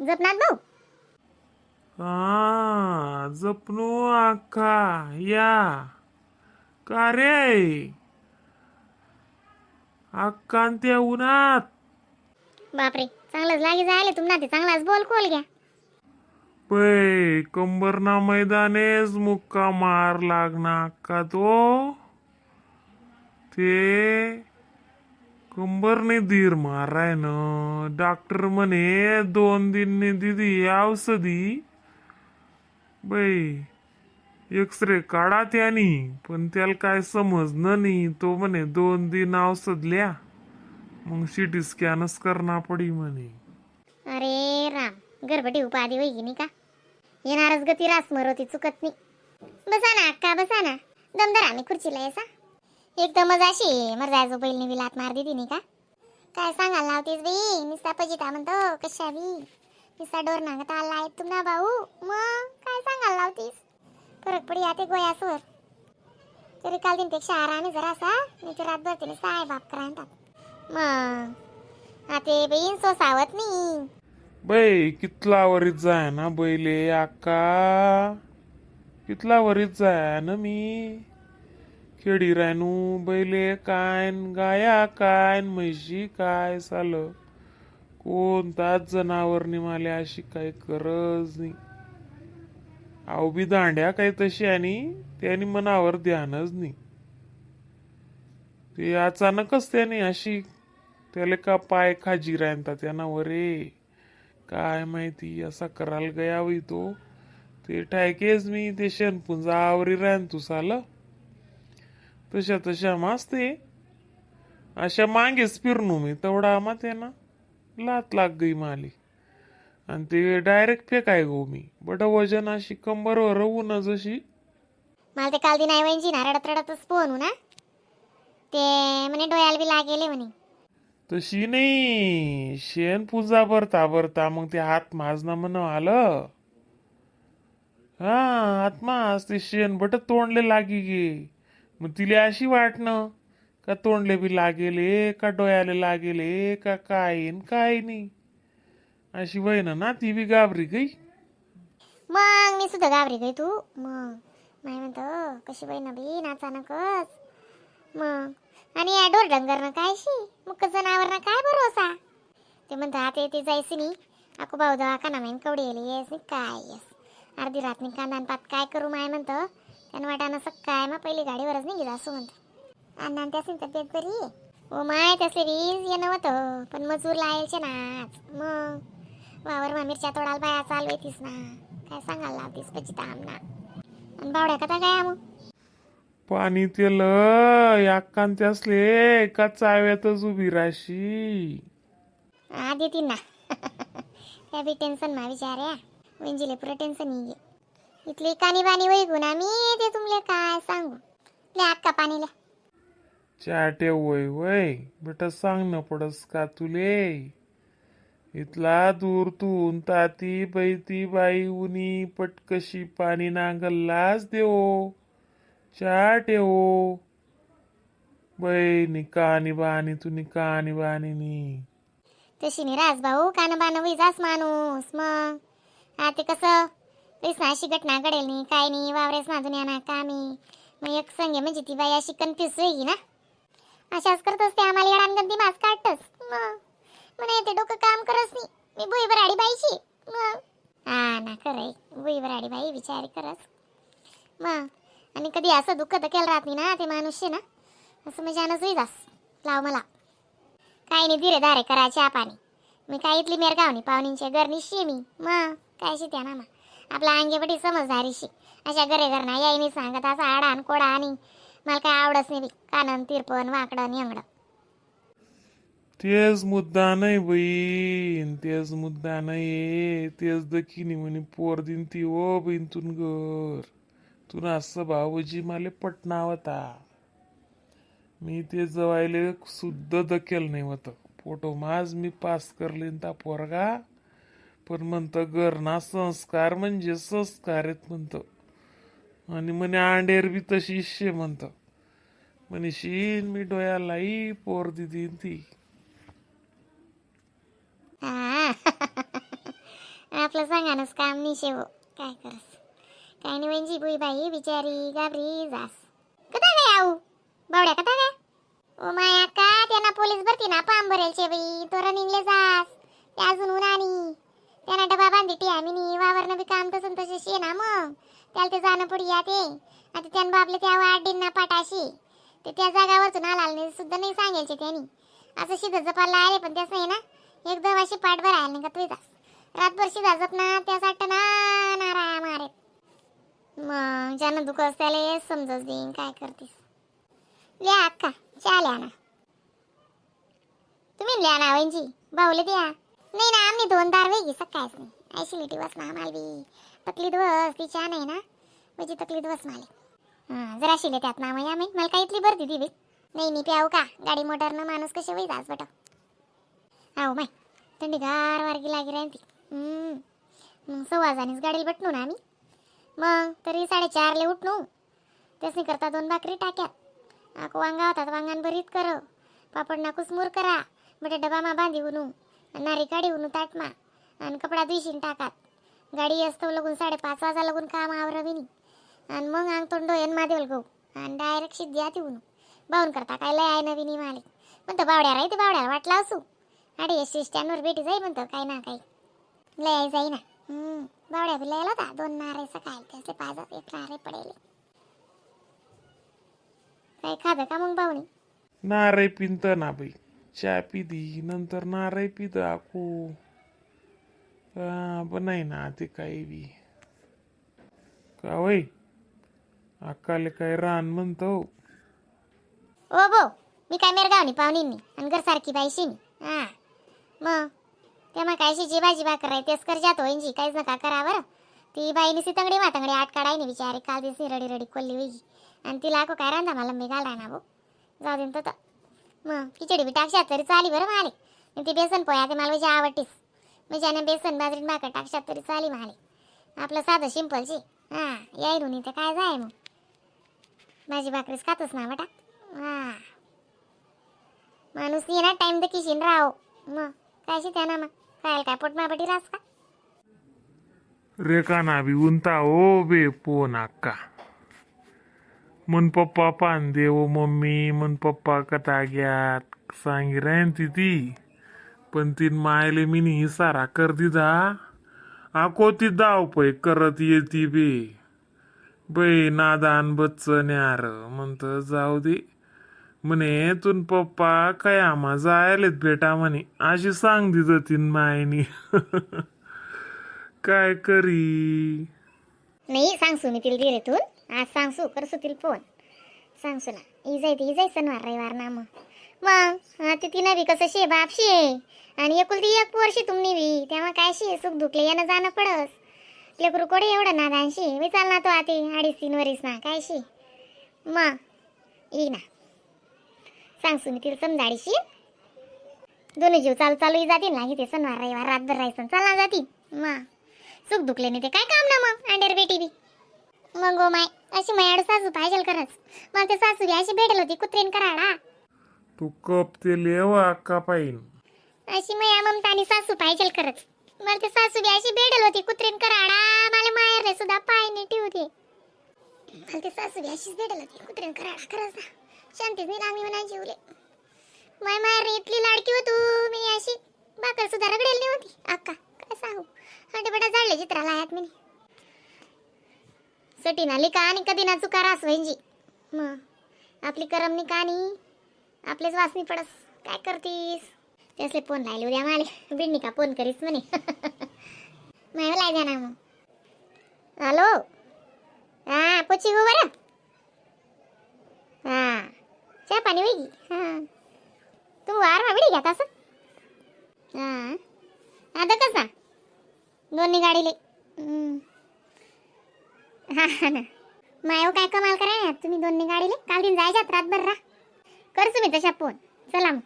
जपनाथ भाऊ. जपनू अक्का या का रे अक्का त्या उन्हात. बापरे, चांगलंच लागी जायले तुम्हाला. ते चांगलाच बोल खोल घ्या. पै कंबरना मैदानेच मुक्का मार लागना अक्का तो. ते कंबरने धीर माराय न. डॉक्टर म्हणे 2 दिनने दिदी औषधी. बाई एक्सरे काढा त्यानी, पण त्याला काय समजणं नाही. तो म्हणे 2 दिन औषध लिया, मग सिटी स्कॅनच करना पडी म्हणे. अरे राम, घरबटी उपाधी होई की नाही का. येणारच गती रास मरोती चुकत नाही. बसा ना अक्का, बसा ना. दमदार आम्ही खुर्चीला यायचा. एकदमच अशी मरजायचो बैलने बी लात मार दिली नाही का. काय सांगायला लावतीस बाई, निस्ता पजिता म्हणतो कशा बी. निस्ता डोर नागत आलाय तुम्हा भाऊ. मग काय सांगायला लावतीस. फरक पडी आते गोयासवर. तरी काल दिनपेक्षा आरामी जरा असा, मी ते रातभर तिने साय बाप करायला. मग आते बाई सोसावत नाही. बाई कितला वरीत जाय ना बैले अक्का. कितला वरीत जाय ना मी. खेडी रायनू बैले काय गाया काय म्हशी काय साल. कोणताच जनावर निमाले अशी काही गरज नाही. आव बी दांड्या काही तशी आणि त्यानी मनावर ध्यानच नाही. ते अचानकच त्याने अशी त्याला का पाय खाजी राहता त्यांना वरे. काय माहिती असा करायला गया वही तो. ते ठायकेच मी ते शेणपुंजा आवरी राहन तू साल. तशा तशा मासते अशा मागेच फिरणू मी तेवढा आमा ना लात लाग गई माली. आणि ते डायरेक्ट फेकाय गो मी. बट वजन अशी कंबरवर रवून जशी. मला ते काल दिन आई वहिनीची ना रडत रडतच पोहनू ना. ते म्हणे डोळ्याला बी लागेले म्हणे. तशी नाही, शेण पूजा भरता भरता मग ते हात माझना म्हण आलं. हात माज ते शेण बट तोंडले लागी गे. मग तिले अशी वाटणं का तोंडले बी लागेले का डोळ्याले लागेले का काय काय नाही. अशी वयन ना ती बी घाबरी गई. मग मी सुद्धा घाबरी गई तू. मग माय म्हणतो कशी बहीण बी नाचानकच. मग आणि या डोर डंगरनं कायशी मुक जनावरनं काय भरोसा. ते म्हणतो आता येते जायचं नाही. अको भाऊ दवाखाना माहीन कवडी येली येस नाही काय येस. अर्धी रात मी कांदा पात काय करू माय म्हणतं. त्यानं वाटानं काय मग पहिली गाडीवरच नाही गेला असं म्हणतो. अण्णा त्याची तब्येत बरी. ओ माय त्याचे वीज येणं होतं, पण मजूर लायचे नाच. मग वावर मा मिरच्या तोडाला बाया चालवेतीस ना. काय सांगायला लावतीस पचिता आमना. आणि बावड्या कथा काय मग. पाणी तेल याकांत असले का चाव्यातच उभी राशी. देतील ना. त्या बी टेन्शन मा विचार्या. वेंजिले पुरं टेन्शन ये. इथली कानी बानी वही गुन्हा मी ते तुमले काय सांगू. ले अक्का पाणीला. चाटे वय वय बेटा सांग न पडस का तुले. इथला दूर तून ताती बैती बाई उनी पटकशी पाणी नांगल्लाच देव. चाटे ओ बाई निकानी बानी तू निकानी बानी नी. तशी नाही राज भाऊ, कान बान वैजास माणूस. मग ते कसं पैसा अशी घटना घडेल नाही काय नाही. वावरेस ना दुनिया कामी. मग एक संगे म्हणजे ती बाई अशी कन्फ्युज होई ना. अशाच करतच ते आम्हाला येडानगंती मास काढतस. मग म्हणे ते डोकं काम करस नाही. मी भुई भराडी बाईची. मग ना खरंय, भुई भराडी बाई विचारी करस. मग आणि कधी असं दुःख केलं राहत नाही ना ते माणूसशे ना. असं म्हणजे अनच वैजास लाव मला. काही नाही धीरे धारे करायचे पाणी. मी काय इथली मेरगावनी पाहुणींच्या घरनी शे मी. मग काय शित्या ना मग आपला अंगेपटी समजदारीशी. अशा घरे घरना याई नाही सांगत असा आडान कोडा. आणि मला काय आवडच नाही बी. कानन तिरपण वाकडं निंगडं. तेच मुद्दा नाही बहीण, तेच मुद्दा नाही. तेच दखिनी म्हणे पोर दिन ती ओ बहीण तुन घर. तुन असं भाऊजी मला पटना होता. मी ते जवायले सुद्धा दकेल नाही होत. फोटो माझ मी पास करले ता पोरगा. पण म्हणतं घरना संस्कार म्हणजे संस्कार आहेत म्हणतं. आणि म्हणे अंडेर बी तशी शे म्हणतं. म्हणे शीन मी डोळ्यालाई पोर दिदी ती. आपलं सांगानच काम नाही शेव काय करस काय नाही वंजी बुई बाई बिचारी गाबरी जास कथा काय आऊ बावड्या कथा काय ओ माया का त्यांना पोलीस भरती ना पाम भरेल शे बाई तो रनिंगले जास ते अजून उन्हानी त्यांना डबा बांधी टी आम्ही नी वावरनं बी काम तसं तसे शे ना मग त्याला ते जाणं पडी या ते आता त्यानं बापले त्या वाडींना पाटाशी ते त्या जागावरच ना लालने सुद्धा नाही सांगायचे त्यांनी असं शिदा जपाला आले पण त्याच नाही ना एकदम अशी पाठ भरायला नाही का तुझा रातभर शिदा जपना त्यासाठी ना नाराया मारे मग ज्यानं दुःख त्याला समजच देईन काय करतीस लिया अक्का चहा लिया ना तुम्ही लिया ना वंजी बाहुले द्या नाही ना आम्ही 2 दार वेगी सकाळच नाही ऐशी लिटी वस ना आम्हाला बी तकलीद वस ती चहा नाही ना म्हणजे तकलीद वस माले जरा शिले त्यात ना आम्ही मला काही इथली भरती ती बी नाही नाही प्याऊ का गाडी मोटरनं माणूस कसे वय जास बटा आहो माय थंडी गार वारगी लागी राहीन ती मग 6:15 गाडीला बटणू ना आम्ही मग तरी 4:30 उठणू त्यासनी करता 2 भाकरी टाक्यात आको वांगा होतात वांगान भरीत कर पापड ना कुसमूर करा बटे डबा मा बांधी उनू नारी काढी उनू ताटमा आणि कपडा दुईशीन टाकात गाडी असतो लगून 5:30 वाजा लगून काम आवरविनी आणि मग अंग तोंड डोयन मादेवल गो आणि डायरेक्ट शिद्या ती उनू बाहून करता काय लय आहे नवीन मालिक म्हणतो बावड्या राहते बावड्याला वाटला असू अडे एस स्टँडवर भेटी जाई म्हणतो काय ना काही लय जाई ना बावड्या बी लयला होता 2 नारे सकाळी त्याचे 5 एक नारे पडेल काय खातं का मग बावणी नारळ पिंत ना बाई चहा पिदी नंतर नारळ पित आखू बनाई ना ते काही बी का वय अक्काले काय रान म्हणतो ओ बो मी काय मेरगावनी पाहुणींनी आणि घरसारखी बाईशीनी मग तेव्हा काय शिजी भाजी भाकर आहे तेच कर जातो इंजी काहीच नका करा बरं ती बाईनी सितंगडी मातंगडी आठ काढायनी विचारे काल दिवशी रडी रडी कोल्ली वेगी आणि तिला को काय रांधा मला मी घालाय ना भाऊ जाऊ देन तर मग खिचडी बी टाकशात तरी चाली बरं माले आणि ती बेसन पोया ते मला म्हणजे आवडतीस म्हणजे बेसन बाजरीत भाकर टाकशात तरी चाली माले आपलं साधं सिंपलची याय रुनी तर काय जाय मग भाजी भाकरीच खातोच ना बटा माणूस ये ना टाइम तर किशीन राहो मग काय शित्या ना मग खायला काय पोट मापटी रास का रेखा ना बी उनता ओ बे पोन अक्का मन पप्पा पान देव मम्मी मन पप्पा कथा घ्यात सांगी राहीन ती पण तीन मायले मिनी सारा कर दिदा आको ती धावपय करत येती बे बै नादान बच्चन यार म्हणत जाऊ दे म्हणे तुन पप्पा काय आम्हा जायलेत बेटा म्हणे अशी सांग दिद तीन मायनी काय करी नाही सांगसू मी तिला दिरेतून आज सांगसू करसू तिला फोन सांगसू ना इजाय सणवार रविवार ना मग ते तिनं बी कसं शे बाप शे आणि एकुलती एक वर्षी तुम्ही बी तेव्हा काय शे सुख दुखले यानं जाणं पडस लेकरू कोडे एवढं नादानशी मी चाल ना तो आते 2.5-3 वरीस ना काय शे मग ये ना सांगसू मी तिला समजाडीशी दोन्ही जीव चालू जातील ना इथे सणवार रविवार रातभर राहायचं चालना जातील मग सुख दुखले नाही ते काय काम ना मग अंडर बेटी बी मग ओ माय अशी माझ्याकडे सासू पाहिजे खरंच मग ते सासू बी अशी भेटल होती कुत्रेन कराडा तू कप ते लेवा अक्का पाहिन अशी माया ममतानी सासू पाहिजे खरंच मला ते सासू बी अशी भेटल होती कुत्रेन कराडा मला माहेरले सुद्धा पाय नाही ठेवते मला ते सासू बी अशीच भेटल होती कुत्रेन कराडा खरंच ना शांतीच नाही लागली म्हणा जीवले माहेर इतली लाडकी होतो मी अशी भाकर सुद्धा रगडेल नाही होती अक्का काय सांगू हंडे बडा जाळले चित्राला आयात मी सटी ना लिका आणि कधी ना चुका रास वंजी मग आपली करमणी कानी आपलेच वासनी पडस काय करतीस त्यासले फोन लायले उद्या माले बिडनी का फोन करीस म्हणे माय लाय द्या ना मग हॅलो पोची गो बरं चहा पाणी वेगी तू वार माबिडी घ्या तसं आता कसा दोन्ही गाडीले ना मायो काय कमाल करा तुम्ही दोन्ही गाडीले काल दिन जायच्यात रातभर रा करसू मी तशा फोन चला मग